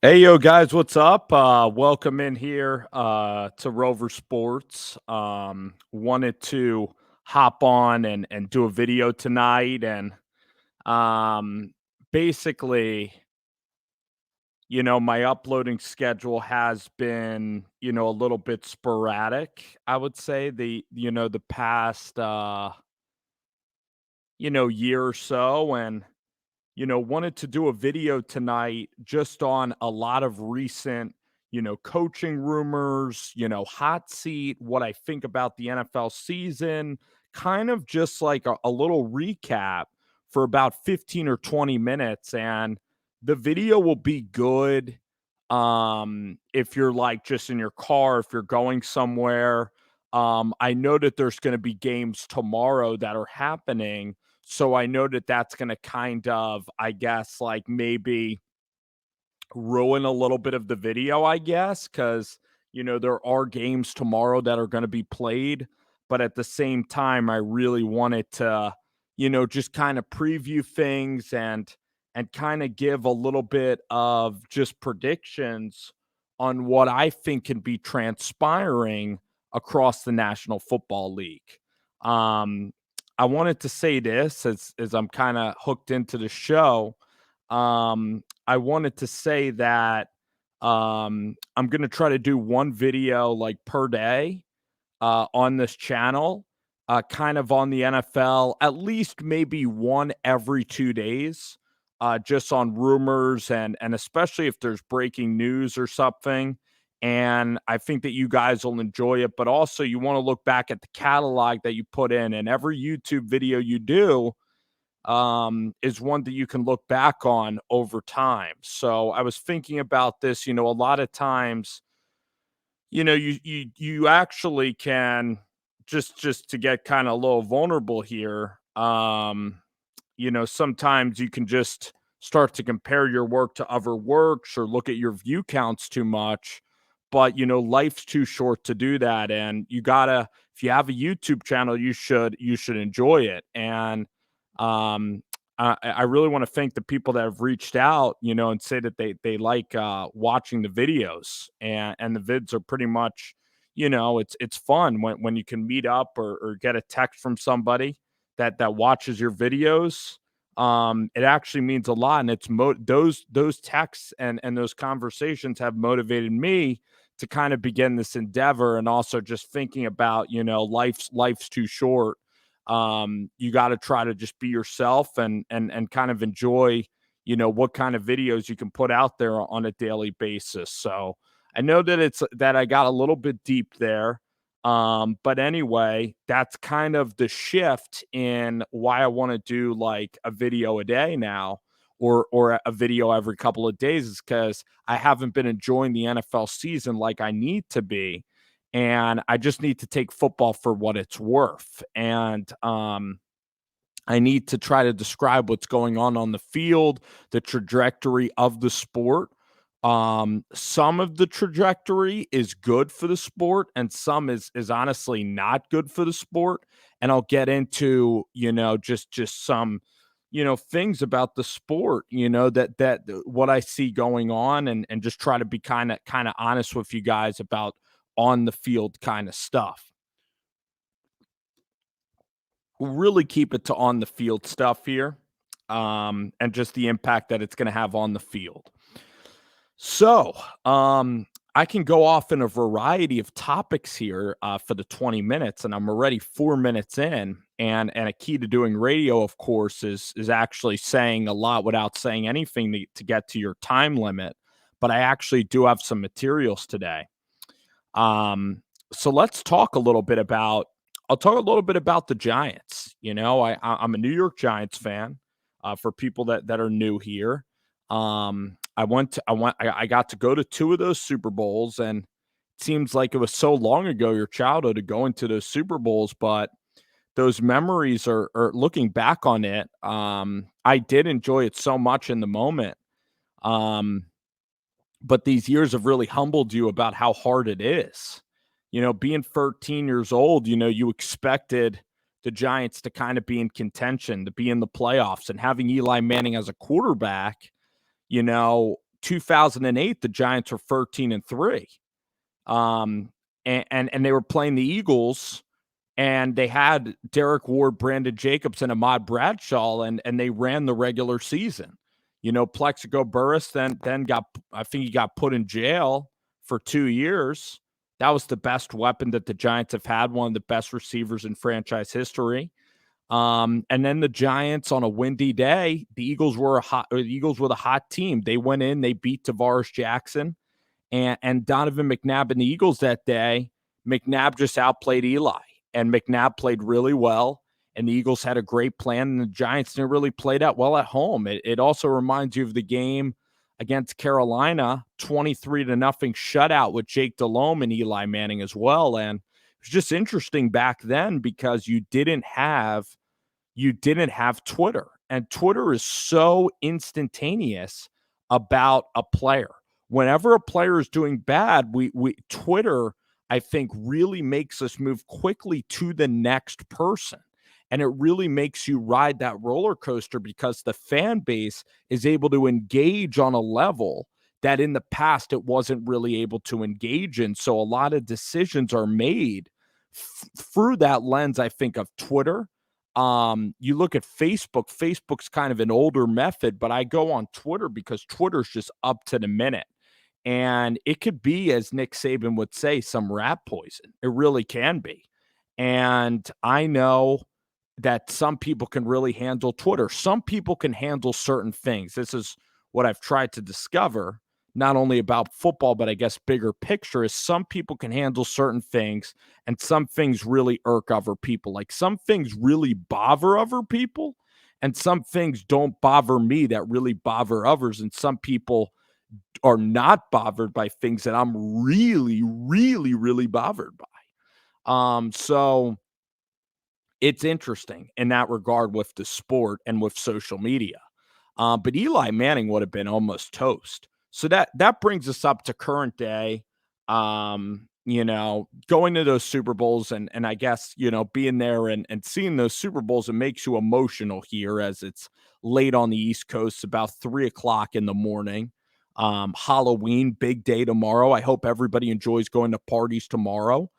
Hey yo guys, what's up? Welcome in here to Rover Sports. Wanted to hop on and do a video tonight and um basically, my uploading schedule has been, a little bit sporadic, I would say the past year or so, and wanted to do a video tonight just on a lot of recent, coaching rumors, hot seat, what I think about the NFL season, kind of just like a little recap for about 15 or 20 minutes. And the video will be good if you're like just in your car, if you're going somewhere. I know that there's going to be games tomorrow that are happening, so I know that that's gonna kind of, I guess, like, maybe ruin a little bit of the video, I guess, because there are games tomorrow that are gonna be played, but at the same time, I really wanted to, just kinda preview things and kinda give a little bit of just predictions on what I think can be transpiring across the National Football League. Um, I wanted to say this as I'm kinda hooked into the show. I wanted to say that I'm gonna try to do one video like per day on this channel, kind of on the NFL, at least maybe one every 2 days, just on rumors and especially if there's breaking news or something. And I think that you guys will enjoy it, but also you want to look back at the catalog that you put in, and every YouTube video you do is one that you can look back on over time. So I was thinking about this, a lot of times, you actually can just to get kind of a little vulnerable here. Sometimes you can just start to compare your work to other works or look at your view counts too much. But life's too short to do that. And you gotta, if you have a YouTube channel, you should enjoy it. And um I really want to thank the people that have reached out, and say that they like watching the videos, and the vids are pretty much, it's fun when you can meet up or get a text from somebody that watches your videos. It actually means a lot, and those texts and those conversations have motivated me to kind of begin this endeavor, and also just thinking about, life's too short. You got to try to just be yourself and kind of enjoy, what kind of videos you can put out there on a daily basis. So I know that I got a little bit deep there. But anyway, that's kind of the shift in why I want to do like a video a day now, or a video every couple of days, is because I haven't been enjoying the NFL season like I need to be. And I just need to take football for what it's worth. And I need to try to describe what's going on the field, the trajectory of the sport. Some of the trajectory is good for the sport, and some is honestly not good for the sport. And I'll get into, just some, things about the sport, that what I see going on, and just try to be kind of honest with you guys about on the field kind of stuff. We'll really keep it to on the field stuff here, and just the impact that it's going to have on the field. So, I can go off in a variety of topics here for the 20 minutes, and I'm already 4 minutes in. And a key to doing radio, of course, is actually saying a lot without saying anything to get to your time limit. But I actually do have some materials today. So let's talk a little bit about. I'll talk a little bit about the Giants. I'm a New York Giants fan. For people that are new here, I got to go to two of those Super Bowls, and it seems like it was so long ago, your childhood, to go into those Super Bowls, but those memories are looking back on it. I did enjoy it so much in the moment. Um, but these years have really humbled you about how hard it is. Being 13 years old, you expected the Giants to kind of be in contention, to be in the playoffs, and having Eli Manning as a quarterback, 2008, the Giants were 13-3. And they were playing the Eagles, and they had Derek Ward, Brandon Jacobs, and Ahmad Bradshaw, and they ran the regular season. Plexico Burress then got, I think he got put in jail for 2 years. That was the best weapon that the Giants have had, one of the best receivers in franchise history. And then the Giants, on a windy day, the Eagles were the hot team. They went in, they beat Tavares Jackson and Donovan McNabb and the Eagles that day. McNabb just outplayed Eli, and McNabb played really well, and the Eagles had a great plan, and the Giants didn't really play that well at home. It also reminds you of the game against Carolina, 23-0 shutout with Jake Delhomme and Eli Manning as well. And it was just interesting back then because you didn't have Twitter, and Twitter is so instantaneous about a player. Whenever a player is doing bad, Twitter, I think, really makes us move quickly to the next person. And it really makes you ride that roller coaster because the fan base is able to engage on a level that in the past it wasn't really able to engage in. So a lot of decisions are made through that lens, I think, of Twitter. You look at Facebook's kind of an older method, but I go on Twitter because Twitter's just up to the minute. And it could be, as Nick Saban would say, some rat poison. It really can be. And I know that some people can really handle Twitter. Some people can handle certain things. This is what I've tried to discover, not only about football, but I guess bigger picture, is some people can handle certain things, and some things really irk other people. Like some things really bother other people, and some things don't bother me that really bother others. And some people are not bothered by things that I'm really, really, really bothered by. So it's interesting in that regard with the sport and with social media. But Eli Manning would have been almost toast. So that brings us up to current day. Going to those Super Bowls and I guess, being there and seeing those Super Bowls, it makes you emotional here as it's late on the East Coast, about 3:00 in the morning. Halloween, big day tomorrow. I hope everybody enjoys going to parties tomorrow,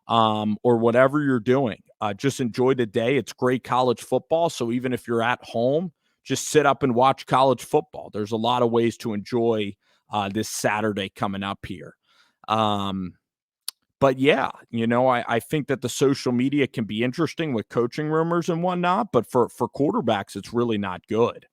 or whatever you're doing. Just enjoy the day. It's great college football. So even if you're at home, just sit up and watch college football. There's a lot of ways to enjoy this Saturday coming up here. But yeah, I think that the social media can be interesting with coaching rumors and whatnot, but for quarterbacks, it's really not good.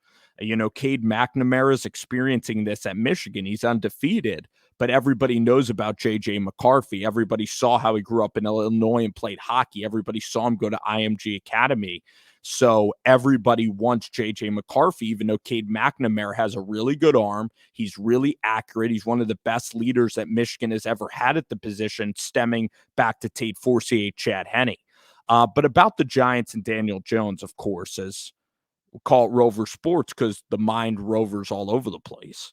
Cade McNamara is experiencing this at Michigan. He's undefeated, but everybody knows about J.J. McCarthy. Everybody saw how he grew up in Illinois and played hockey. Everybody saw him go to IMG Academy. So everybody wants J.J. McCarthy, even though Cade McNamara has a really good arm. He's really accurate. He's one of the best leaders that Michigan has ever had at the position, stemming back to Tate Forcier, Chad Henne. But about the Giants and Daniel Jones, of course, as we'll call it Rover Sports because the mind rovers all over the place.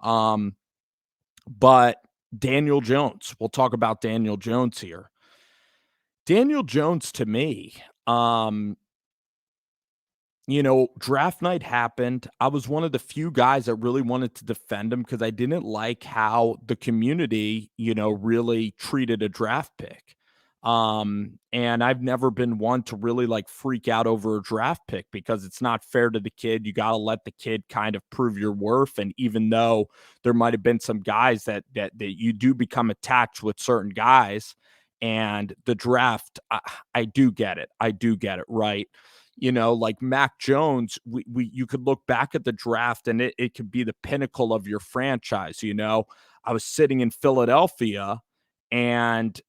But Daniel Jones, we'll talk about Daniel Jones here. Daniel Jones, to me, draft night happened. I was one of the few guys that really wanted to defend him because I didn't like how the community, really treated a draft pick. And I've never been one to really freak out over a draft pick because it's not fair to the kid. You got to let the kid kind of prove your worth. And even though there might have been some guys that you do become attached with certain guys, and the draft, I do get it. I do get it. Right. Like Mac Jones, you could look back at the draft and it could be the pinnacle of your franchise. I was sitting in Philadelphia, and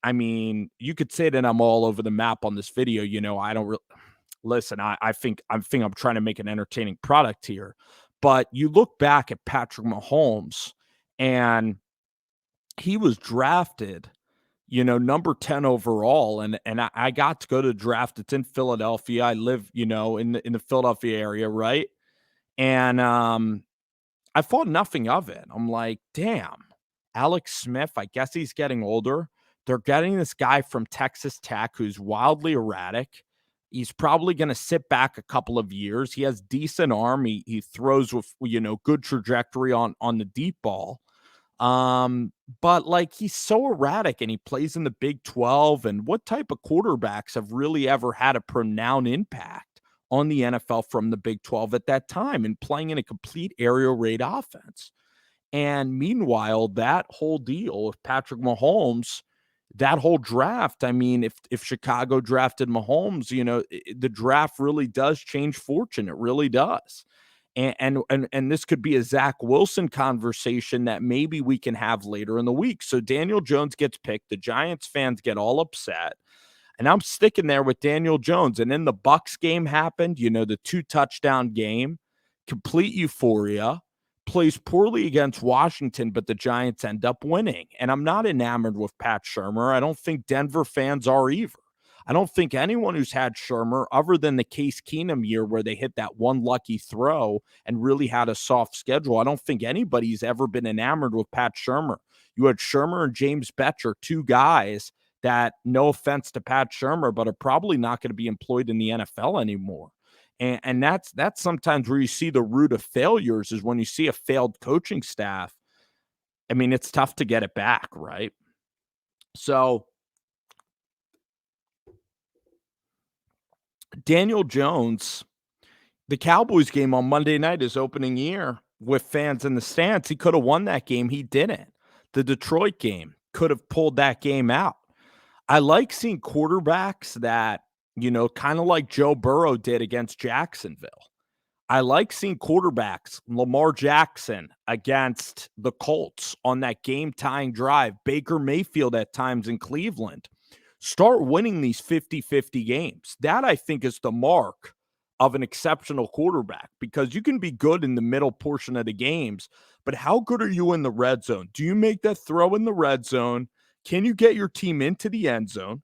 I mean, you could say that I'm all over the map on this video. I don't really listen. I think I'm trying to make an entertaining product here, but you look back at Patrick Mahomes, and he was drafted, number 10 overall. And I got to go to the draft. It's in Philadelphia. I live, in the Philadelphia area. Right. And, I thought nothing of it. I'm like, damn, Alex Smith, I guess he's getting older. They're getting this guy from Texas Tech who's wildly erratic. He's probably going to sit back a couple of years. He has decent arm. He throws with, good trajectory on the deep ball. But like he's so erratic and he plays in the Big 12. And what type of quarterbacks have really ever had a pronounced impact on the NFL from the Big 12 at that time and playing in a complete aerial raid offense? And meanwhile, that whole deal with Patrick Mahomes, that whole draft, I mean, if Chicago drafted Mahomes, the draft really does change fortune. It really does. And this could be a Zach Wilson conversation that maybe we can have later in the week. So Daniel Jones gets picked. The Giants fans get all upset. And I'm sticking there with Daniel Jones. And then the Bucks game happened, the 2-touchdown game, complete euphoria, plays poorly against Washington, but the Giants end up winning. And I'm not enamored with Pat Shurmur. I don't think Denver fans are either. I don't think anyone who's had Shurmur, other than the Case Keenum year where they hit that one lucky throw and really had a soft schedule, I don't think anybody's ever been enamored with Pat Shurmur. You had Shurmur and James Betcher, two guys that, no offense to Pat Shurmur, but are probably not going to be employed in the NFL anymore. And that's sometimes where you see the root of failures, is when you see a failed coaching staff. I mean, it's tough to get it back, right? So Daniel Jones, the Cowboys game on Monday night, his opening year with fans in the stands, he could have won that game. He didn't. The Detroit game, could have pulled that game out. I like seeing quarterbacks that, kind of like Joe Burrow did against Jacksonville. I like seeing quarterbacks, Lamar Jackson against the Colts on that game-tying drive, Baker Mayfield at times in Cleveland, start winning these 50-50 games. That, I think, is the mark of an exceptional quarterback, because you can be good in the middle portion of the games, but how good are you in the red zone? Do you make that throw in the red zone? Can you get your team into the end zone?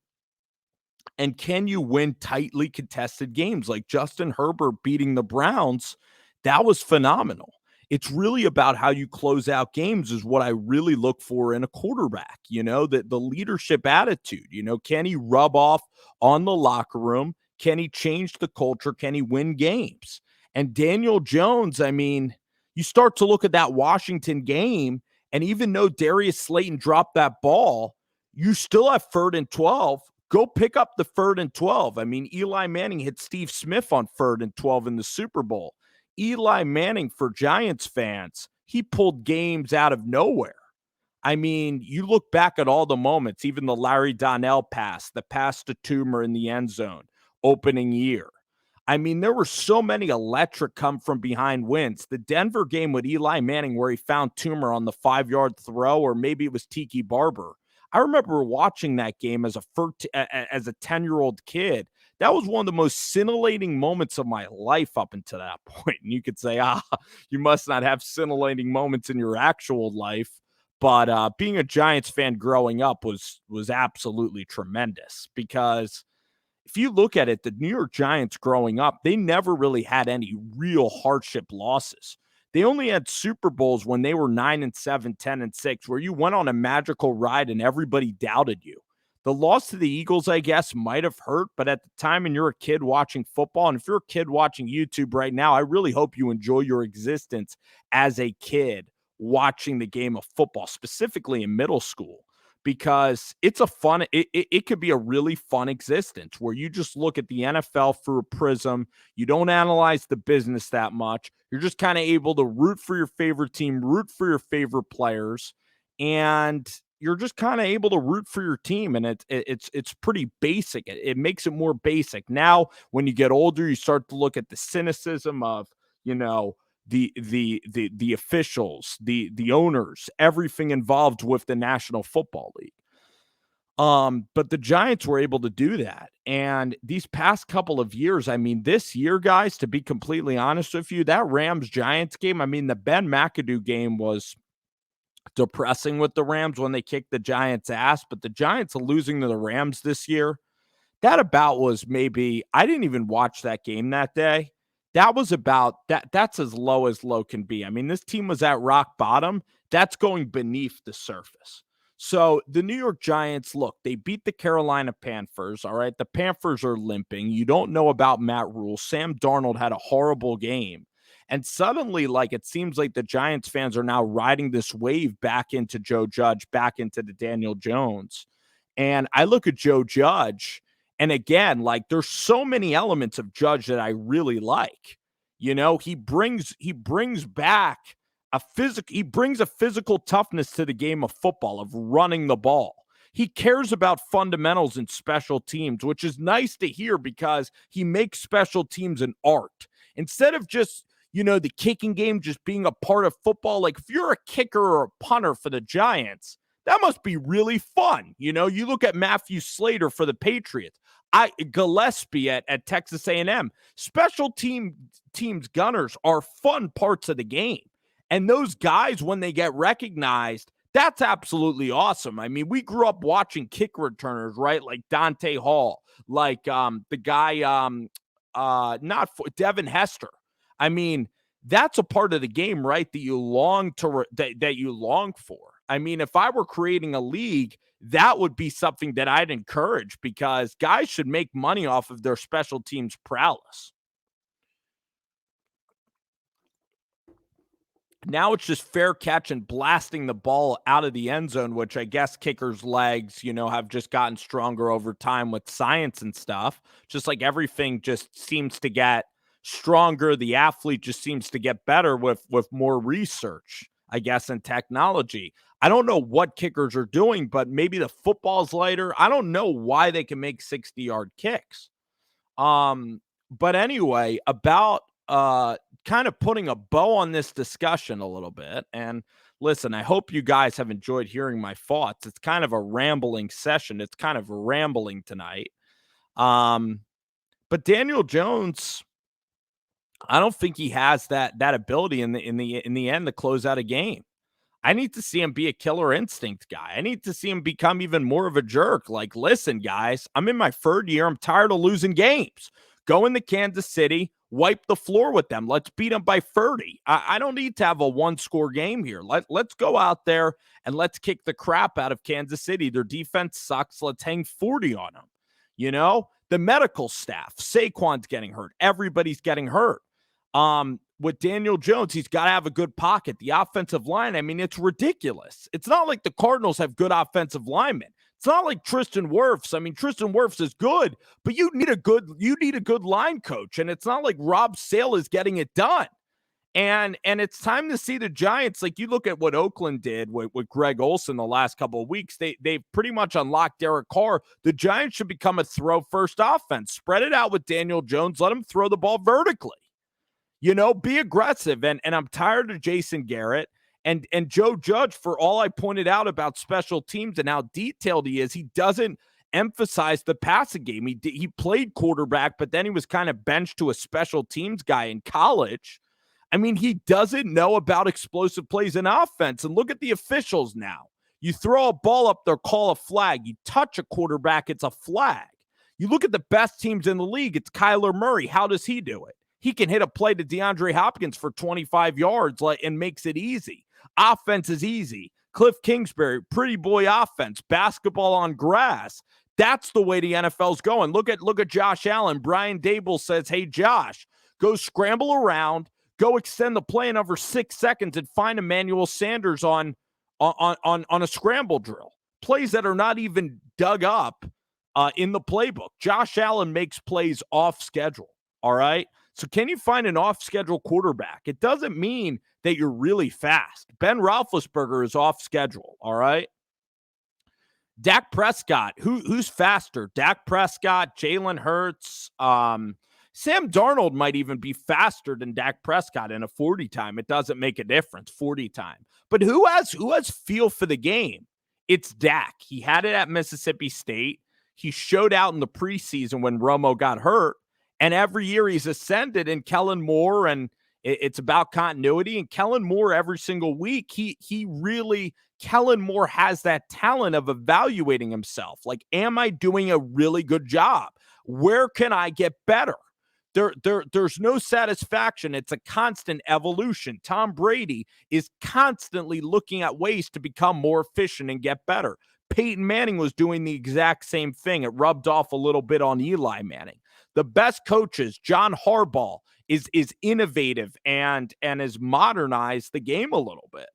And can you win tightly contested games like Justin Herbert beating the Browns? That was phenomenal. It's really about how you close out games is what I really look for in a quarterback, the leadership attitude. Can he rub off on the locker room? Can he change the culture? Can he win games? And Daniel Jones, I mean, you start to look at that Washington game, and even though Darius Slayton dropped that ball, you still have 3rd and 12. Go pick up the 3rd and 12. I mean, Eli Manning hit Steve Smith on 3rd and 12 in the Super Bowl. Eli Manning, for Giants fans, he pulled games out of nowhere. I mean, you look back at all the moments, even the Larry Donnell pass, the pass to Toomer in the end zone, opening year. I mean, there were so many electric come from behind wins. The Denver game with Eli Manning where he found Toomer on the 5-yard throw, or maybe it was Tiki Barber. I remember watching that game as a 10-year-old kid. That was one of the most scintillating moments of my life up until that point. And you could say, you must not have scintillating moments in your actual life. But being a Giants fan growing up was absolutely tremendous, because if you look at it, the New York Giants growing up, they never really had any real hardship losses. They only had Super Bowls when they were 9-7, 10-6, where you went on a magical ride and everybody doubted you. The loss to the Eagles, I guess, might have hurt, but at the time, and you're a kid watching football, and if you're a kid watching YouTube right now, I really hope you enjoy your existence as a kid watching the game of football, specifically in middle school, because it's it could be a really fun existence where you just look at the NFL through a prism. You don't analyze the business that much. You're just kind of able to root for your favorite team, root for your favorite players, and you're just kind of able to root for your team. And it's pretty basic. It makes it more basic. Now, when you get older, you start to look at the cynicism of, the officials, the owners, everything involved with the National Football League. But the Giants were able to do that. And these past couple of years, I mean, this year, guys, to be completely honest with you, that Rams-Giants game, I mean, the Ben McAdoo game was depressing with the Rams when they kicked the Giants' ass, but the Giants are losing to the Rams this year. That about was maybe, I didn't even watch that game that day. That was about, that's as low can be. I mean, this team was at rock bottom. That's going beneath the surface. So the New York Giants, look, they beat the Carolina Panthers. All right. The Panthers are limping. You don't know about Matt Rule. Sam Darnold had a horrible game. And suddenly, like, it seems like the Giants fans are now riding this wave back into Joe Judge, back into the Daniel Jones. And I look at Joe Judge, and again, like, there's so many elements of Judge that I really like. He brings back he brings a physical toughness to the game of football, of running the ball. He cares about fundamentals and special teams, which is nice to hear because he makes special teams an art. Instead of just, the kicking game just being a part of football, like if you're a kicker or a punter for the Giants, that must be really fun. You look at Matthew Slater for the Patriots, Gillespie at Texas A&M. Special teams gunners are fun parts of the game. And those guys, when they get recognized, that's absolutely awesome. I mean, we grew up watching kick returners, right? Like Dante Hall, like the guy, Devin Hester. I mean, that's a part of the game, right? That you long for. I mean, if I were creating a league, that would be something that I'd encourage because guys should make money off of their special teams prowess. Now it's just fair catch and blasting the ball out of the end zone, which I guess kickers' legs, have just gotten stronger over time with science and stuff. Just like everything just seems to get stronger. The athlete just seems to get better with more research, I guess, and technology. I don't know what kickers are doing, but maybe the football's lighter. I don't know why they can make 60-yard kicks. But anyway, about kind of putting a bow on this discussion a little bit. And listen, I hope you guys have enjoyed hearing my thoughts. It's kind of a rambling session. It's kind of rambling tonight. But Daniel Jones, I don't think he has that ability in the end to close out a game. I need to see him be a killer instinct guy. I need to see him become even more of a jerk. Like, listen, guys, I'm in my third year. I'm tired of losing games. Go into Kansas City, wipe the floor with them. Let's beat them by 30. I don't need to have a one-score game here. Let's go out there and let's kick the crap out of Kansas City. Their defense sucks. Let's hang 40 on them. The medical staff, Saquon's getting hurt. Everybody's getting hurt. With Daniel Jones, he's got to have a good pocket. The offensive line, I mean, it's ridiculous. It's not like the Cardinals have good offensive linemen. It's not like Tristan Wirfs. I mean, Tristan Wirfs is good, but you need a good line coach. And it's not like Rob Sale is getting it done. And it's time to see the Giants. Like, you look at what Oakland did with Greg Olsen the last couple of weeks. They've pretty much unlocked Derek Carr. The Giants should become a throw-first offense. Spread it out with Daniel Jones. Let him throw the ball vertically. Be aggressive. And I'm tired of Jason Garrett and Joe Judge. For all I pointed out about special teams and how detailed he is, he doesn't emphasize the passing game. He played quarterback, but then he was kind of benched to a special teams guy in college. I mean, he doesn't know about explosive plays in offense. And look at the officials now. You throw a ball up there, call a flag. You touch a quarterback, it's a flag. You look at the best teams in the league, it's Kyler Murray. How does he do it? He can hit a play to DeAndre Hopkins for 25 yards and makes it easy. Offense is easy. Cliff Kingsbury, pretty boy offense, basketball on grass. That's the way the NFL's going. Look at Josh Allen. Brian Dable says, hey, Josh, go scramble around, go extend the play in over 6 seconds and find Emmanuel Sanders on a scramble drill. Plays that are not even dug up in the playbook. Josh Allen makes plays off schedule, all right? So can you find an off-schedule quarterback? It doesn't mean that you're really fast. Ben Roethlisberger is off schedule, all right? Dak Prescott, who's faster? Dak Prescott, Jalen Hurts, Sam Darnold might even be faster than Dak Prescott in a 40 time. It doesn't make a difference, 40 time. But who has feel for the game? It's Dak. He had it at Mississippi State. He showed out in the preseason when Romo got hurt. And every year he's ascended, and Kellen Moore, and it's about continuity. And Kellen Moore, every single week, Kellen Moore has that talent of evaluating himself. Like, am I doing a really good job? Where can I get better? There's no satisfaction. It's a constant evolution. Tom Brady is constantly looking at ways to become more efficient and get better. Peyton Manning was doing the exact same thing. It rubbed off a little bit on Eli Manning. The best coaches, John Harbaugh, is innovative and has modernized the game a little bit.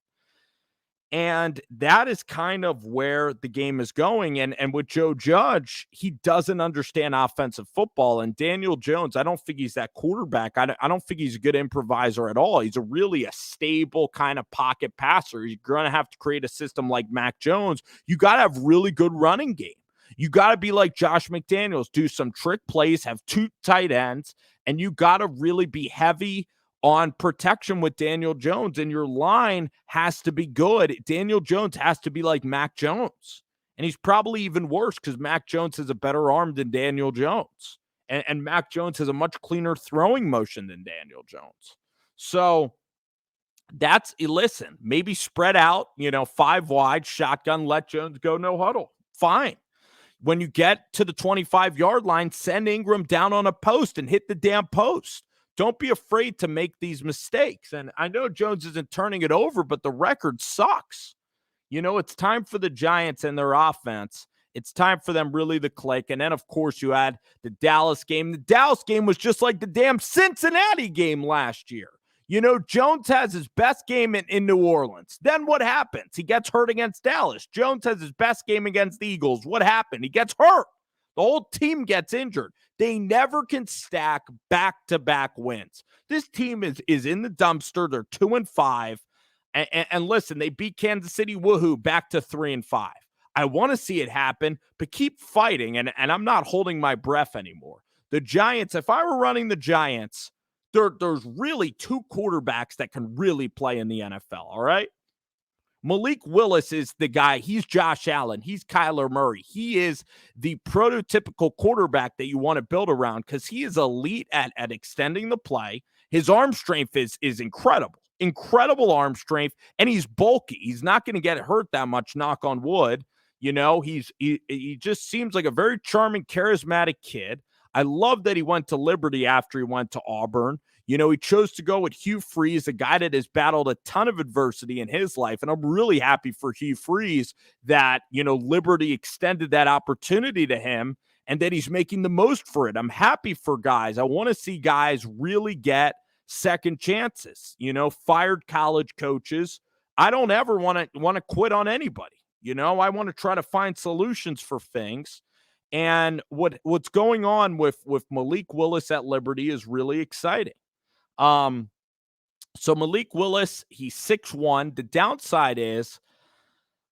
And that is kind of where the game is going. And with Joe Judge, he doesn't understand offensive football. And Daniel Jones, I don't think he's that quarterback. I don't think he's a good improviser at all. He's a stable kind of pocket passer. You're going to have to create a system like Mac Jones. You got to have really good running game. You got to be like Josh McDaniels, do some trick plays, have 2 tight ends, and you got to really be heavy on protection with Daniel Jones, and your line has to be good. Daniel Jones has to be like Mac Jones, and he's probably even worse because Mac Jones has a better arm than Daniel Jones, and Mac Jones has a much cleaner throwing motion than Daniel Jones. So listen, maybe spread out, 5 wide, shotgun, let Jones go, no huddle. Fine. When you get to the 25-yard line, send Ingram down on a post and hit the damn post. Don't be afraid to make these mistakes. And I know Jones isn't turning it over, but the record sucks. It's time for the Giants and their offense. It's time for them really to click. And then, of course, you had the Dallas game. The Dallas game was just like the damn Cincinnati game last year. Jones has his best game in New Orleans. Then what happens? He gets hurt against Dallas. Jones has his best game against the Eagles. What happened? He gets hurt. The whole team gets injured. They never can stack back-to-back wins. This team is in the dumpster. They're 2-5. And listen, they beat Kansas City, woohoo, back to 3-5. I want to see it happen, but keep fighting, and I'm not holding my breath anymore. The Giants, if I were running the Giants, there's really 2 quarterbacks that can really play in the NFL, all right? Malik Willis is the guy. He's Josh Allen. He's Kyler Murray. He is the prototypical quarterback that you want to build around because he is elite at extending the play. His arm strength is incredible. Incredible arm strength, and he's bulky. He's not going to get hurt that much, knock on wood. He just seems like a very charming, charismatic kid. I love that he went to Liberty after he went to Auburn. He chose to go with Hugh Freeze, a guy that has battled a ton of adversity in his life. And I'm really happy for Hugh Freeze that, Liberty extended that opportunity to him and that he's making the most for it. I'm happy for guys. I want to see guys really get second chances, fired college coaches. I don't ever want to quit on anybody. I want to try to find solutions for things. And what's going on with Malik Willis at Liberty is really exciting. So Malik Willis, he's 6'1". The downside is,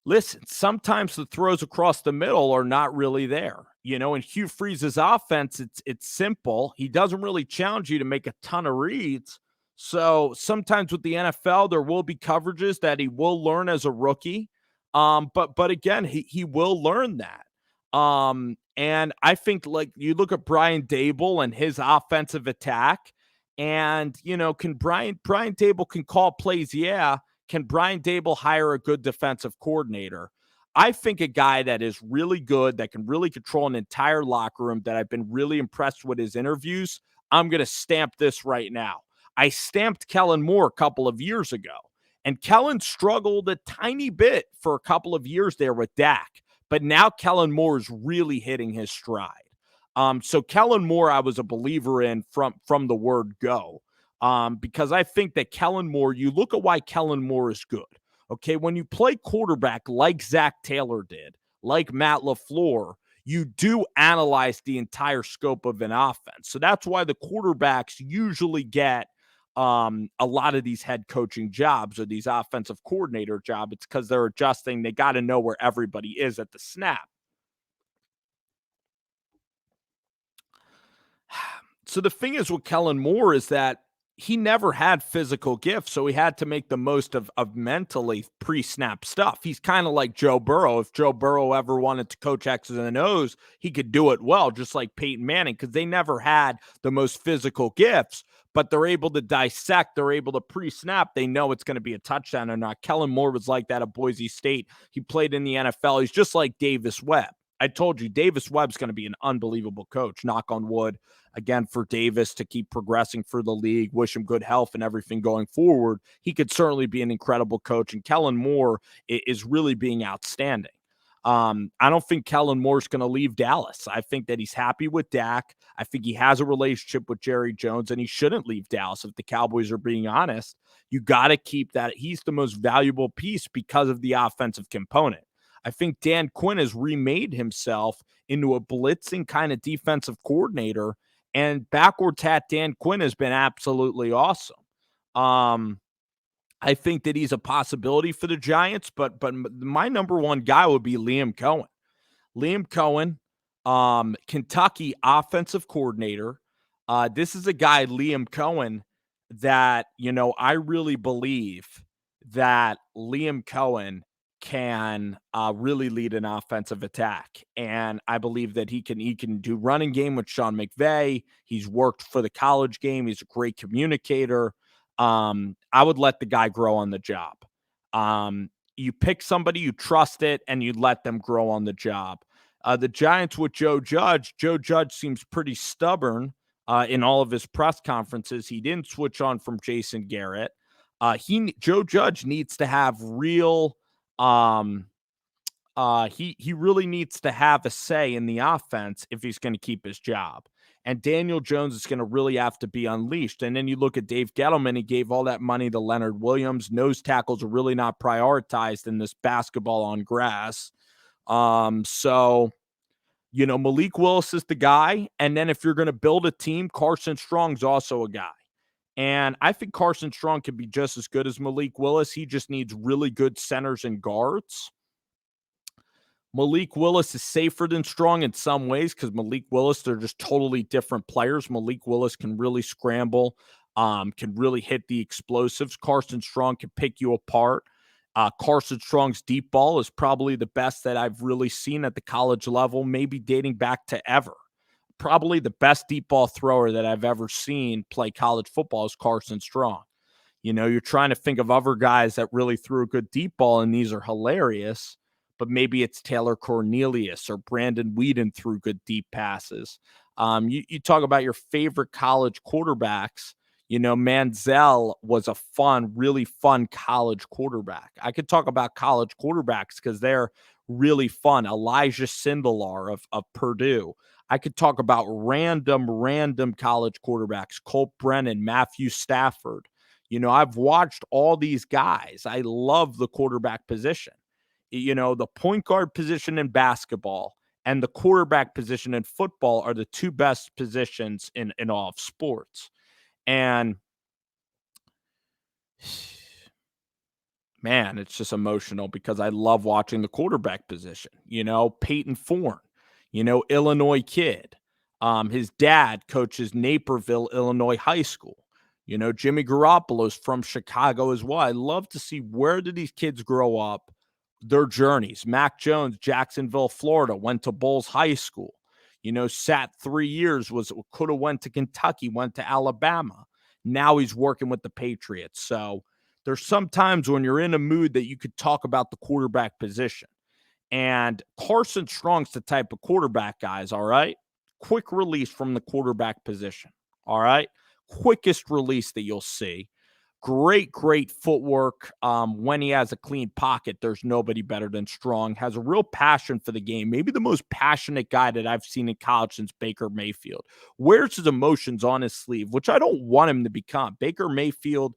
listen, sometimes the throws across the middle are not really there. In Hugh Freeze's offense, it's simple. He doesn't really challenge you to make a ton of reads. So sometimes with the NFL, there will be coverages that he will learn as a rookie. But again, he will learn that. And I think, like, you look at Brian Dable and his offensive attack, and, can Brian Dable can call plays? Yeah. Can Brian Dable hire a good defensive coordinator? I think a guy that is really good, that can really control an entire locker room, that I've been really impressed with his interviews. I'm going to stamp this right now. I stamped Kellen Moore a couple of years ago, and Kellen struggled a tiny bit for a couple of years there with Dak, but now Kellen Moore is really hitting his stride. So Kellen Moore, I was a believer in from the word go, because I think that Kellen Moore, you look at why Kellen Moore is good. Okay, when you play quarterback like Zach Taylor did, like Matt LaFleur, you do analyze the entire scope of an offense. So that's why the quarterbacks usually get a lot of these head coaching jobs or these offensive coordinator jobs. It's because they're adjusting. They got to know where everybody is at the snap. So the thing is with Kellen Moore is that he never had physical gifts, so he had to make the most of mentally pre-snap stuff. He's kind of like Joe Burrow. If Joe Burrow ever wanted to coach X's and O's, he could do it well, just like Peyton Manning, because they never had the most physical gifts, but they're able to dissect. They're able to pre-snap. They know it's going to be a touchdown or not. Kellen Moore was like that at Boise State. He played in the NFL. He's just like Davis Webb. I told you Davis Webb's going to be an unbelievable coach. Knock on wood again for Davis to keep progressing for the league. Wish him good health and everything going forward. He could certainly be an incredible coach. And Kellen Moore is really being outstanding. I don't think Kellen Moore's going to leave Dallas. I think that he's happy with Dak. I think he has a relationship with Jerry Jones, and he shouldn't leave Dallas if the Cowboys are being honest. You got to keep that. He's the most valuable piece because of the offensive component. I think Dan Quinn has remade himself into a blitzing kind of defensive coordinator, and backwards hat Dan Quinn has been absolutely awesome. I think that he's a possibility for the Giants, but my number one guy would be Liam Cohen. Liam Cohen, Kentucky offensive coordinator. This is a guy, Liam Cohen, that, I really believe that Liam Cohen can really lead an offensive attack. And I believe that he can do running game with Sean McVay. He's worked for the college game. He's a great communicator. I would let the guy grow on the job. You pick somebody, you trust it, and you let them grow on the job. The Giants with Joe Judge seems pretty stubborn in all of his press conferences. He didn't switch on from Jason Garrett. Joe Judge needs to have real he really needs to have a say in the offense if he's going to keep his job. And Daniel Jones is going to really have to be unleashed. And then you look at Dave Gettleman, he gave all that money to Leonard Williams. Nose tackles are really not prioritized in this basketball on grass. So, Malik Willis is the guy. And then if you're going to build a team, Carson Strong's also a guy. And I think Carson Strong could be just as good as Malik Willis. He just needs really good centers and guards. Malik Willis is safer than Strong in some ways because Malik Willis, they're just totally different players. Malik Willis can really scramble, can really hit the explosives. Carson Strong can pick you apart. Carson Strong's deep ball is probably the best that I've really seen at the college level, maybe dating back to ever. Probably the best deep ball thrower that I've ever seen play college football is Carson Strong. You're trying to think of other guys that really threw a good deep ball, and these are hilarious. But maybe it's Taylor Cornelius or Brandon Whedon threw good deep passes. You talk about your favorite college quarterbacks. Manziel was a really fun college quarterback. I could talk about college quarterbacks because they're really fun. Elijah Sindelar of Purdue. I could talk about random college quarterbacks. Colt Brennan, Matthew Stafford. I've watched all these guys. I love the quarterback position. The point guard position in basketball and the quarterback position in football are the two best positions in all of sports. And man, it's just emotional because I love watching the quarterback position. Peyton Thorne, Illinois kid. His dad coaches Naperville, Illinois high school. Jimmy Garoppolo's from Chicago as well. I love to see where did these kids grow up, their journeys. Mac Jones, Jacksonville, Florida, went to Bulls High School. Sat 3 years, could have went to Kentucky, went to Alabama. Now he's working with the Patriots. So there's some times when you're in a mood that you could talk about the quarterback position. And Carson Strong's the type of quarterback, guys, all right? Quick release from the quarterback position, all right? Quickest release that you'll see. Great footwork. When he has a clean pocket, there's nobody better than Strong. Has a real passion for the game. Maybe the most passionate guy that I've seen in college since Baker Mayfield. Wears his emotions on his sleeve, which I don't want him to become. Baker Mayfield,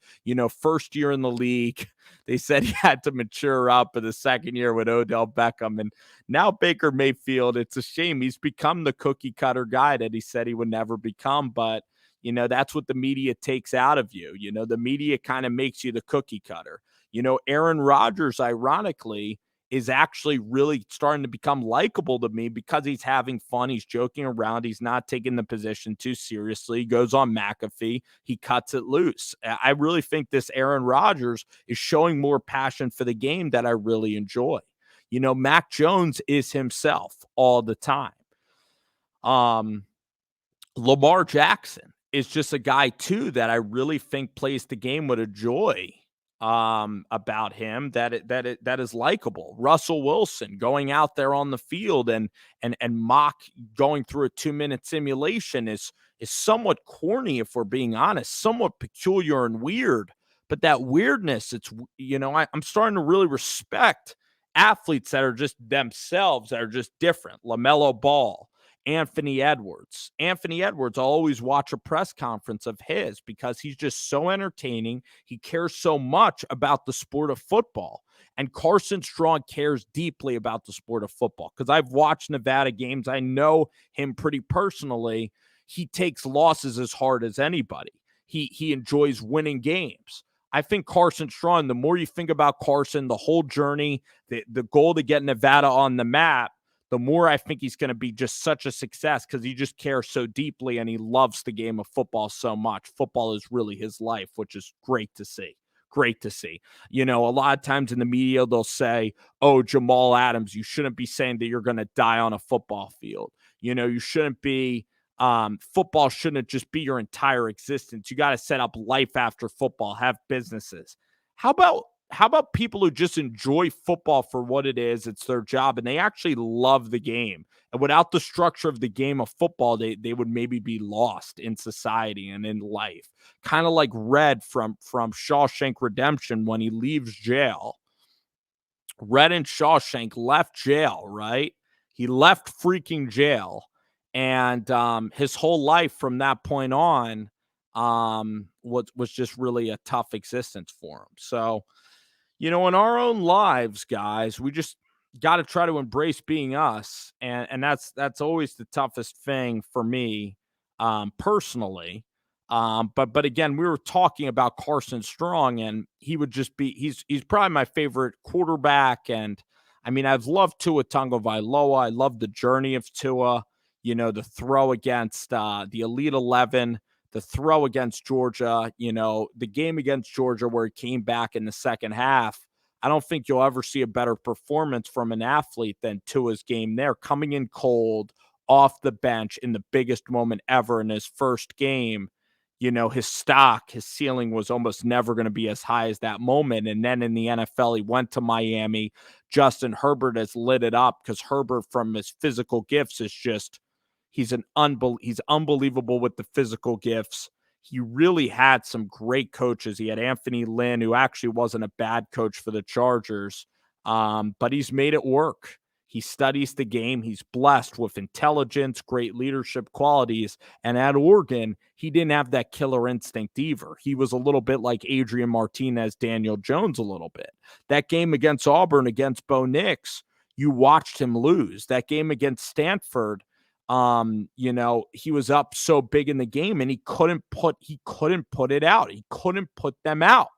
first year in the league, they said he had to mature up in the second year with Odell Beckham. And now Baker Mayfield, it's a shame. He's become the cookie cutter guy that he said he would never become, but that's what the media takes out of you. The media kind of makes you the cookie cutter. Aaron Rodgers, ironically, is actually really starting to become likable to me because he's having fun. He's joking around. He's not taking the position too seriously. He goes on McAfee. He cuts it loose. I really think this Aaron Rodgers is showing more passion for the game that I really enjoy. Mac Jones is himself all the time. Lamar Jackson is just a guy, too, that I really think plays the game with a joy. about him that is likable. Russell Wilson going out there on the field and mock going through a 2-minute simulation is somewhat corny, if we're being honest, somewhat peculiar and weird. But that weirdness, I'm starting to really respect athletes that are just themselves, that are just different. LaMelo Ball, Anthony Edwards. Anthony Edwards, I'll always watch a press conference of his because he's just so entertaining. He cares so much about the sport of football. And Carson Strong cares deeply about the sport of football because I've watched Nevada games. I know him pretty personally. He takes losses as hard as anybody. He enjoys winning games. I think Carson Strong, the more you think about Carson, the whole journey, the goal to get Nevada on the map, the more I think he's going to be just such a success because he just cares so deeply and he loves the game of football so much. Football is really his life, which is great to see. Great to see. A lot of times in the media, they'll say, oh, Jamal Adams, you shouldn't be saying that you're going to die on a football field. You shouldn't be, football shouldn't just be your entire existence. You got to set up life after football, have businesses. How about people who just enjoy football for what it is? It's their job, and they actually love the game. And without the structure of the game of football, they would maybe be lost in society and in life. Kind of like Red from Shawshank Redemption when he leaves jail. Red and Shawshank left jail, right? He left freaking jail. And his whole life from that point on was just really a tough existence for him. So, in our own lives, guys, we just got to try to embrace being us. And that's always the toughest thing for me, personally. But again, we were talking about Carson Strong, and he would just be, he's probably my favorite quarterback. And I mean, I've loved Tua Tagovailoa. I love the journey of Tua, the throw against the Elite 11, the throw against Georgia, the game against Georgia where he came back in the second half. I don't think you'll ever see a better performance from an athlete than Tua's game there, coming in cold, off the bench in the biggest moment ever in his first game. His stock, his ceiling was almost never going to be as high as that moment. And then in the NFL, he went to Miami. Justin Herbert has lit it up because Herbert, from his physical gifts, is just, he's unbelievable with the physical gifts. He really had some great coaches. He had Anthony Lynn, who actually wasn't a bad coach for the Chargers, but he's made it work. He studies the game. He's blessed with intelligence, great leadership qualities. And at Oregon, he didn't have that killer instinct either. He was a little bit like Adrian Martinez, Daniel Jones a little bit. That game against Auburn, against Bo Nix, you watched him lose. That game against Stanford, he was up so big in the game and he couldn't put it out. He couldn't put them out.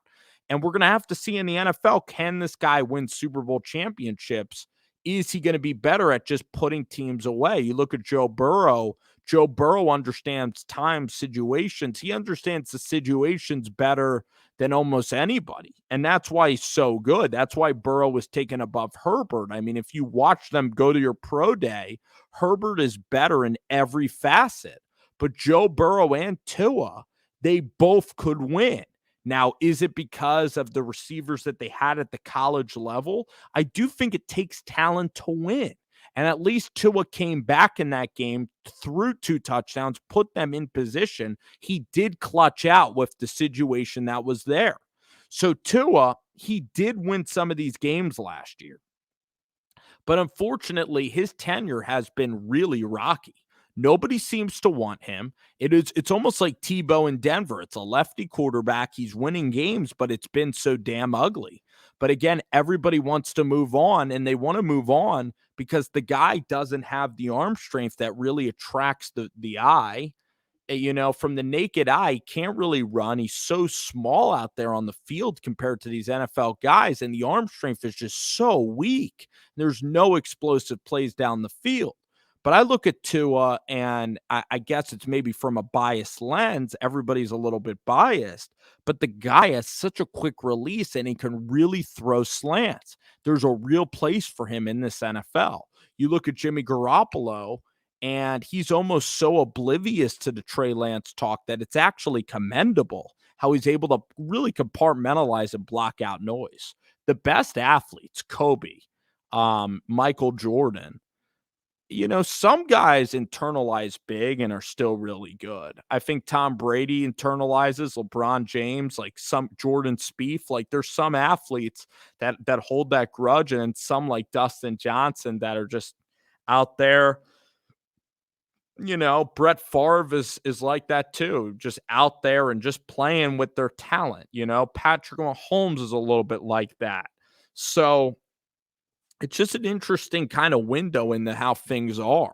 And we're going to have to see in the NFL, can this guy win Super Bowl championships? Is he going to be better at just putting teams away? You look at Joe Burrow. Joe Burrow understands time, situations. He understands the situations better than almost anybody. And that's why he's so good. That's why Burrow was taken above Herbert. I mean, if you watch them go to your pro day, Herbert is better in every facet. But Joe Burrow and Tua, they both could win. Now, is it because of the receivers that they had at the college level? I do think it takes talent to win. And at least Tua came back in that game, threw 2 touchdowns, put them in position. He did clutch out with the situation that was there. So Tua, he did win some of these games last year. But unfortunately, his tenure has been really rocky. Nobody seems to want him. It's almost like Tebow in Denver. It's a lefty quarterback. He's winning games, but it's been so damn ugly. But again, everybody wants to move on, and they want to move on because the guy doesn't have the arm strength that really attracts the eye. From the naked eye, he can't really run. He's so small out there on the field compared to these NFL guys, and the arm strength is just so weak. There's no explosive plays down the field. But I look at Tua, and I guess it's maybe from a biased lens. Everybody's a little bit biased, but the guy has such a quick release, and he can really throw slants. There's a real place for him in this NFL. You look at Jimmy Garoppolo, and he's almost so oblivious to the Trey Lance talk that it's actually commendable how he's able to really compartmentalize and block out noise. The best athletes, Kobe, Michael Jordan, some guys internalize big and are still really good. I think Tom Brady internalizes, LeBron James, like some Jordan Spieth. Like there's some athletes that hold that grudge, and some like Dustin Johnson that are just out there. Brett Favre is like that too, just out there and just playing with their talent. Patrick Mahomes is a little bit like that. So it's just an interesting kind of window into how things are.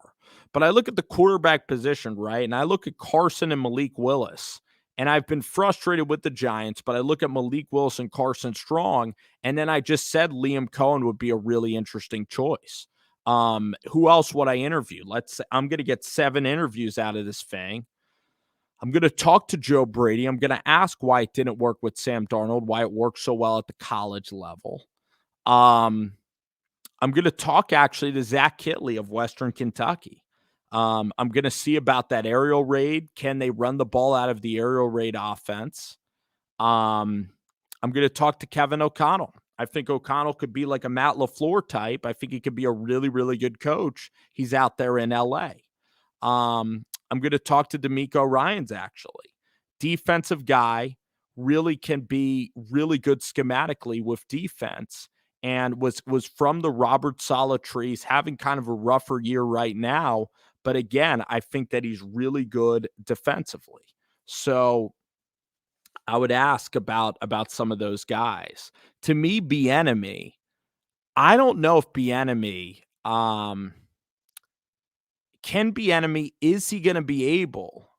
But I look at the quarterback position, right? And I look at Carson and Malik Willis. And I've been frustrated with the Giants, but I look at Malik Willis and Carson Strong. And then I just said Liam Cohen would be a really interesting choice. Who else would I interview? I'm going to get 7 interviews out of this thing. I'm going to talk to Joe Brady. I'm going to ask why it didn't work with Sam Darnold, why it worked so well at the college level. I'm going to talk actually to Zach Kitley of Western Kentucky. I'm going to see about that aerial raid. Can they run the ball out of the aerial raid offense? I'm going to talk to Kevin O'Connell. I think O'Connell could be like a Matt LaFleur type. I think he could be a really, really good coach. He's out there in LA. I'm going to talk to D'Amico Ryans, actually. Defensive guy, really can be really good schematically with defense, and was from the Robert Saleh trees, having kind of a rougher year right now. But again, I think that he's really good defensively. So I would ask about some of those guys. To me, Bieniemy, I don't know if Bieniemy, is he going to be able?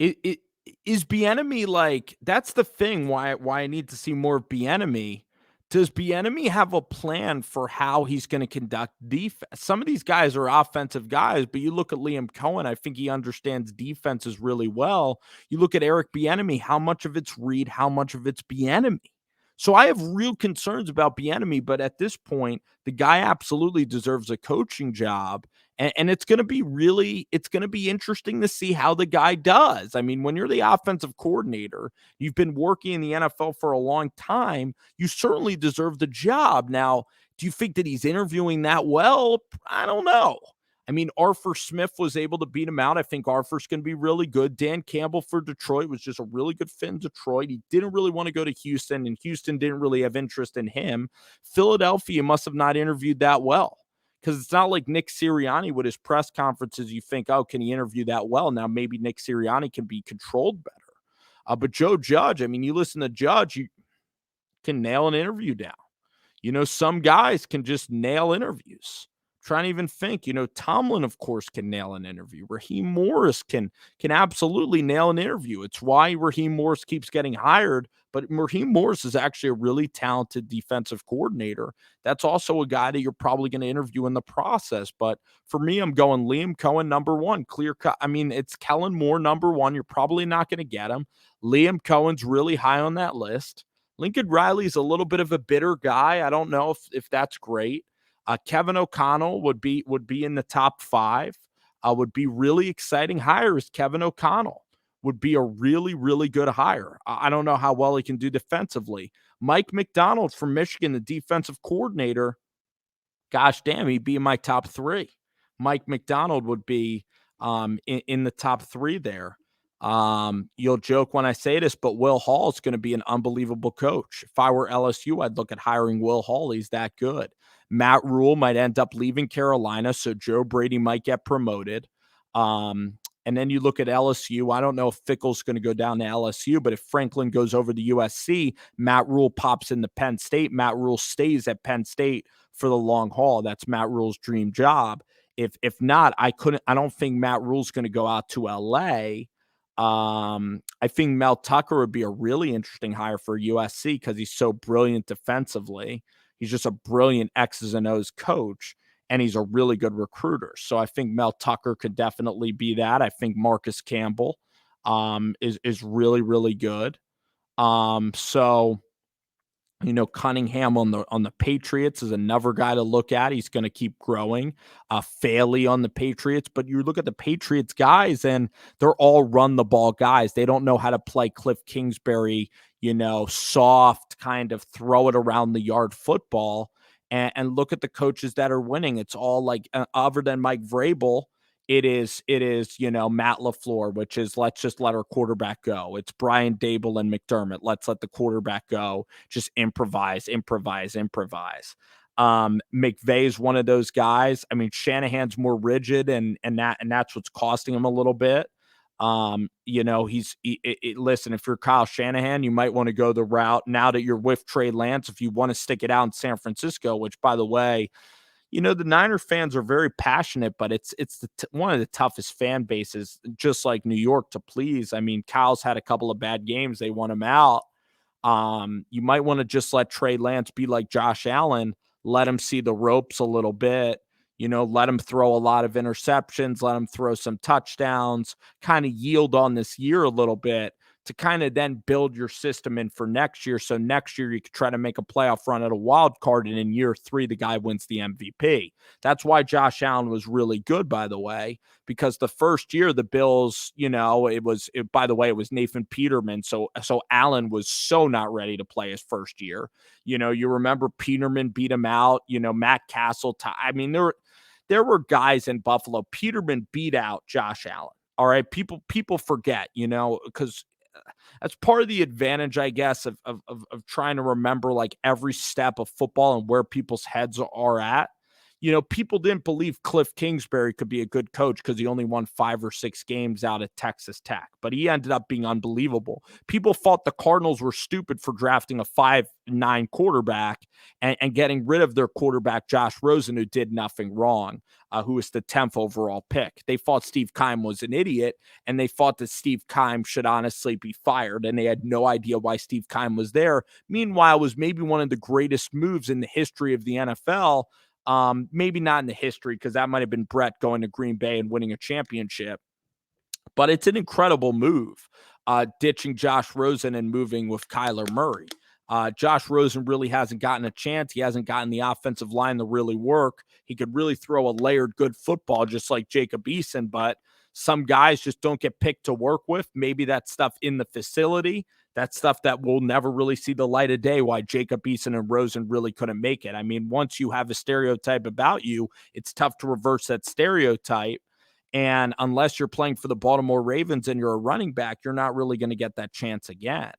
Is Bieniemy like, that's the thing why I need to see more of Bieniemy. Does Bieniemy have a plan for how he's going to conduct defense? Some of these guys are offensive guys, but you look at Liam Cohen, I think he understands defenses really well. You look at Eric Bieniemy, how much of it's Reed, how much of it's Bieniemy. So I have real concerns about Bieniemy, but at this point, the guy absolutely deserves a coaching job. And it's going to be interesting to see how the guy does. I mean, when you're the offensive coordinator, you've been working in the NFL for a long time, you certainly deserve the job. Now, do you think that he's interviewing that well? I don't know. I mean, Arthur Smith was able to beat him out. I think Arthur's going to be really good. Dan Campbell for Detroit was just a really good fit in Detroit. He didn't really want to go to Houston, and Houston didn't really have interest in him. Philadelphia must have not interviewed that well, because it's not like Nick Sirianni with his press conferences. You think, oh, can he interview that well? Now maybe Nick Sirianni can be controlled better. But Joe Judge, I mean, you listen to Judge, you can nail an interview down. Some guys can just nail interviews. Trying to even think, Tomlin, of course, can nail an interview. Raheem Morris can absolutely nail an interview. It's why Raheem Morris keeps getting hired. But Raheem Morris is actually a really talented defensive coordinator. That's also a guy that you're probably going to interview in the process. But for me, I'm going Liam Cohen, number 1, clear cut. I mean, it's Kellen Moore, number 1. You're probably not going to get him. Liam Cohen's really high on that list. Lincoln Riley's a little bit of a bitter guy. I don't know if that's great. Kevin O'Connell would be in the top 5. Would be really exciting hire is Kevin O'Connell. Would be a really, really good hire. I don't know how well he can do defensively. Mike McDonald from Michigan, the defensive coordinator, gosh damn, he'd be in my top 3. Mike McDonald would be in the top 3 there. You'll joke when I say this, but Will Hall is going to be an unbelievable coach. If I were LSU, I'd look at hiring Will Hall. He's that good. Matt Rule might end up leaving Carolina, so Joe Brady might get promoted. And then you look at LSU. I don't know if Fickle's going to go down to LSU, but if Franklin goes over to USC, Matt Rule pops into Penn State. Matt Rule stays at Penn State for the long haul. That's Matt Rule's dream job. If not, I don't think Matt Rule's going to go out to LA. I think Mel Tucker would be a really interesting hire for USC because he's so brilliant defensively. He's just a brilliant X's and O's coach, and he's a really good recruiter. So I think Mel Tucker could definitely be that. I think Marcus Campbell is really, really good. So Cunningham on the Patriots is another guy to look at. He's going to keep growing. Faley on the Patriots, but you look at the Patriots guys, and they're all run the ball guys. They don't know how to play Cliff Kingsbury, soft kind of throw it around the yard football. And look at the coaches that are winning. It's all like other than Mike Vrabel. It is, Matt LaFleur, which is let's just let our quarterback go. It's Brian Dable and McDermott. Let's let the quarterback go. Just improvise, improvise, improvise. McVay's one of those guys. I mean, Shanahan's more rigid, and that's what's costing him a little bit. Listen, if you're Kyle Shanahan, you might want to go the route now that you're with Trey Lance. If you want to stick it out in San Francisco, which by the way, the Niner fans are very passionate, but it's one of the toughest fan bases, just like New York, to please. I mean, Kyle's had a couple of bad games. They want him out. You might want to just let Trey Lance be like Josh Allen, let him see the ropes a little bit, let him throw a lot of interceptions, let him throw some touchdowns, kind of yield on this year a little bit to kind of then build your system in for next year. So next year you could try to make a playoff run at a wild card, and in year 3, the guy wins the MVP. That's why Josh Allen was really good, by the way, because the first year the Bills, by the way, it was Nathan Peterman. So Allen was so not ready to play his first year. You remember Peterman beat him out, Matt Castle. I mean, there were guys in Buffalo. Peterman beat out Josh Allen. All right. People forget, because that's part of the advantage, I guess, of trying to remember like every step of football and where people's heads are at. People didn't believe Cliff Kingsbury could be a good coach because he only won 5 or 6 games out at Texas Tech, but he ended up being unbelievable. People thought the Cardinals were stupid for drafting a 5'9" quarterback and getting rid of their quarterback, Josh Rosen, who did nothing wrong, who was the 10th overall pick. They thought Steve Keim was an idiot, and they thought that Steve Keim should honestly be fired, and they had no idea why Steve Keim was there. Meanwhile, it was maybe one of the greatest moves in the history of the NFL. Maybe not in the history, because that might have been Brett going to Green Bay and winning a championship. But it's an incredible move, ditching Josh Rosen and moving with Kyler Murray. Josh Rosen really hasn't gotten a chance. He hasn't gotten the offensive line to really work. He could really throw a layered good football just like Jacob Eason, but some guys just don't get picked to work with. Maybe that stuff in the facility. That's stuff that will never really see the light of day, why Jacob Eason and Rosen really couldn't make it. I mean, once you have a stereotype about you, it's tough to reverse that stereotype. And unless you're playing for the Baltimore Ravens and you're a running back, you're not really going to get that chance again.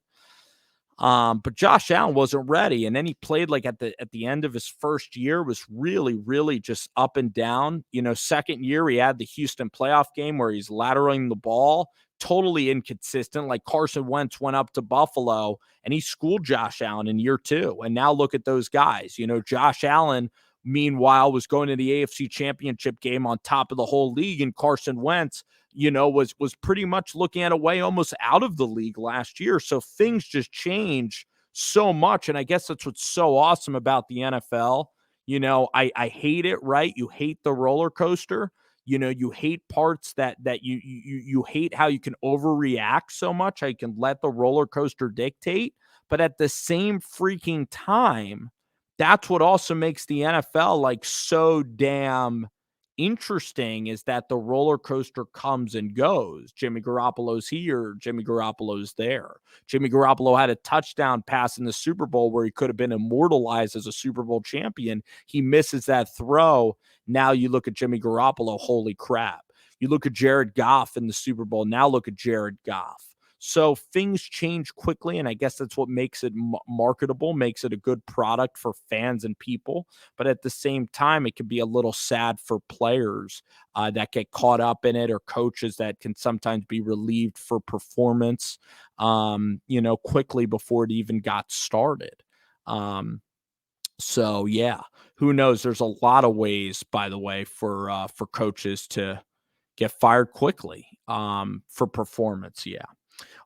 But Josh Allen wasn't ready. And then he played like at the end of his first year, was really, really just up and down. Second year, he had the Houston playoff game where he's lateraling the ball, totally inconsistent. Like Carson Wentz went up to Buffalo and he schooled Josh Allen in year 2. And now look at those guys. Josh Allen, meanwhile, was going to the AFC Championship game on top of the whole league, and Carson Wentz, was pretty much looking at a way almost out of the league last year. So things just change so much. And I guess that's what's so awesome about the NFL. I hate it, right? You hate the roller coaster. You hate parts that you hate how you can overreact so much. How you can let the roller coaster dictate. But at the same freaking time, that's what also makes the NFL like so damn interesting, is that the roller coaster comes and goes. Jimmy Garoppolo's here, Jimmy Garoppolo's there. Jimmy Garoppolo had a touchdown pass in the Super Bowl where he could have been immortalized as a Super Bowl champion. He misses that throw. Now you look at Jimmy Garoppolo, holy crap. You look at Jared Goff in the Super Bowl. Now look at Jared Goff. So things change quickly, and I guess that's what makes it marketable, makes it a good product for fans and people. But at the same time, it can be a little sad for players that get caught up in it, or coaches that can sometimes be relieved for performance, quickly before it even got started. So yeah, who knows? There's a lot of ways, by the way, for coaches to get fired quickly for performance. Yeah.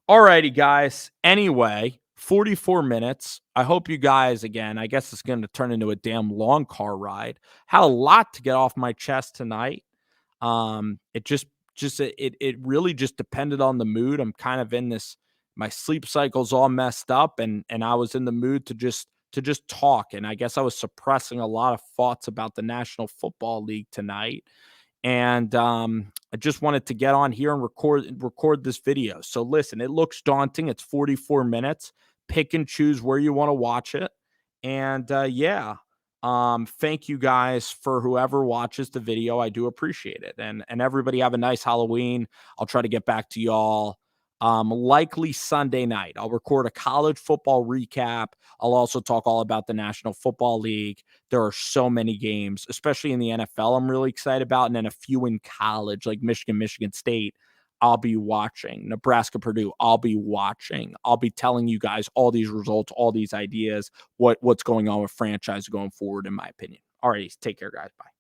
All righty, guys. Anyway, 44 minutes. I hope you guys, again, I guess it's going to turn into a damn long car ride. Had a lot to get off my chest tonight. It really just depended on the mood. I'm kind of in this, my sleep cycle's all messed up, and I was in the mood to just to just talk. And I guess I was suppressing a lot of thoughts about the National Football League tonight. And I just wanted to get on here and record this video. So listen, it looks daunting. It's 44 minutes. Pick and choose where you want to watch it. And thank you guys for whoever watches the video. I do appreciate it. And everybody have a nice Halloween. I'll try to get back to y'all likely Sunday night. I'll record a college football recap. I'll also talk all about the National Football League. There are so many games, especially in the NFL, I'm really excited about, and then a few in college, like Michigan State. I'll be watching. Nebraska, Purdue, I'll be watching. I'll be telling you guys all these results, all these ideas, what's going on with franchise going forward, in my opinion. All right, take care, guys. Bye.